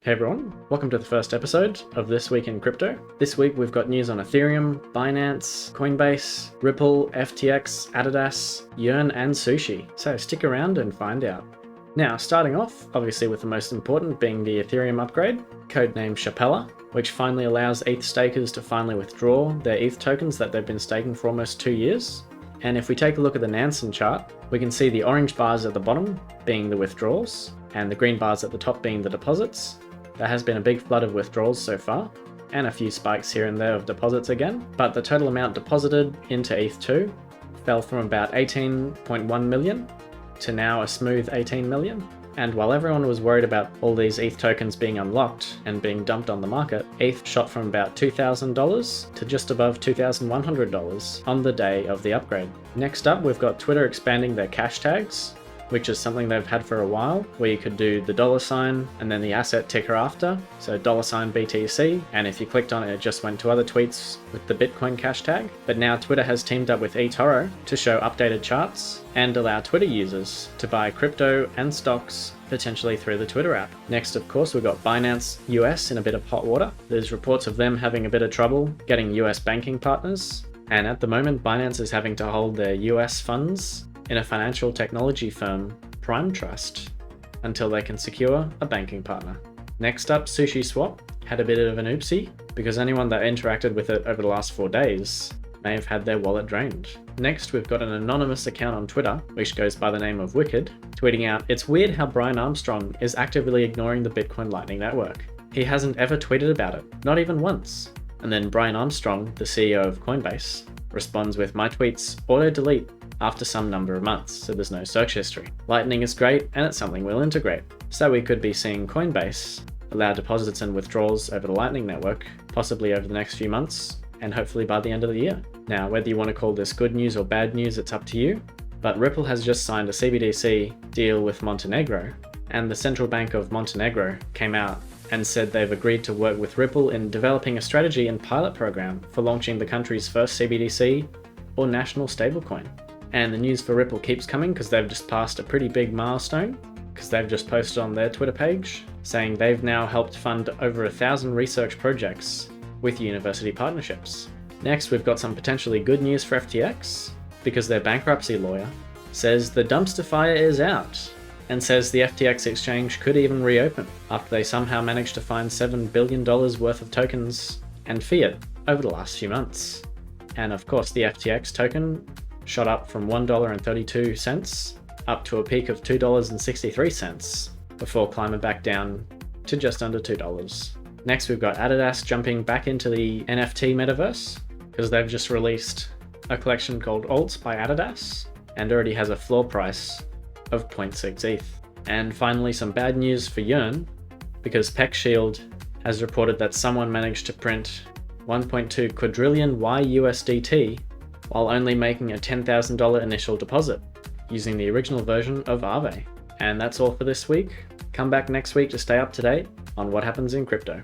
Hey everyone, welcome to the first episode of This Week in Crypto. This week we've got news on Ethereum, Binance, Coinbase, Ripple, FTX, Adidas, Yearn and Sushi, so stick around and find out. Now, starting off, obviously with the most important being the Ethereum upgrade, codenamed Chapella, which finally allows ETH stakers to finally withdraw their ETH tokens that they've been staking for almost 2 years. And if we take a look at the Nansen chart, we can see the orange bars at the bottom being the withdrawals, and the green bars at the top being the deposits. There has been a big flood of withdrawals so far, and a few spikes here and there of deposits again, but the total amount deposited into ETH2 fell from about 18.1 million to now a smooth 18 million. And while everyone was worried about all these ETH tokens being unlocked and being dumped on the market, ETH shot from about $2,000 to just above $2,100 on the day of the upgrade. Next up, we've got Twitter expanding their cash tags, which is something they've had for a while, where you could do the $ and then the asset ticker after, so $BTC, and if you clicked on it, it just went to other tweets with the Bitcoin cash tag. But now Twitter has teamed up with eToro to show updated charts and allow Twitter users to buy crypto and stocks potentially through the Twitter app. Next, of course, we've got Binance US in a bit of hot water. There's reports of them having a bit of trouble getting US banking partners, and at the moment Binance is having to hold their US funds in a financial technology firm, Prime Trust, until they can secure a banking partner. Next up, SushiSwap had a bit of an oopsie, because anyone that interacted with it over the last 4 days may have had their wallet drained. Next, we've got an anonymous account on Twitter, which goes by the name of Wicked, tweeting out, "It's weird how Brian Armstrong is actively ignoring the Bitcoin Lightning Network. He hasn't ever tweeted about it, not even once." And then Brian Armstrong, the CEO of Coinbase, responds with, "My tweets auto-delete after some number of months, so there's no search history. Lightning is great, and it's something we'll integrate." So we could be seeing Coinbase allow deposits and withdrawals over the Lightning Network, possibly over the next few months, and hopefully by the end of the year. Now, whether you want to call this good news or bad news, it's up to you, but Ripple has just signed a CBDC deal with Montenegro, and the Central Bank of Montenegro came out and said they've agreed to work with Ripple in developing a strategy and pilot program for launching the country's first CBDC or national stablecoin. And the news for Ripple keeps coming because they've just passed a pretty big milestone, because they've just posted on their Twitter page saying they've now helped fund over 1,000 research projects with university partnerships. Next, we've got some potentially good news for FTX, because their bankruptcy lawyer says the dumpster fire is out, and says the FTX exchange could even reopen after they somehow managed to find $7 billion worth of tokens and fiat over the last few months. And of course, the FTX token shot up from $1.32 up to a peak of $2.63 before climbing back down to just under $2. Next, we've got Adidas jumping back into the NFT metaverse, because they've just released a collection called Alts by Adidas and already has a floor price of 0.6 ETH. And finally, some bad news for Yearn, because PeckShield has reported that someone managed to print 1.2 quadrillion YUSDT while only making a $10,000 initial deposit, using the original version of Aave. And that's all for this week. Come back next week to stay up to date on what happens in crypto.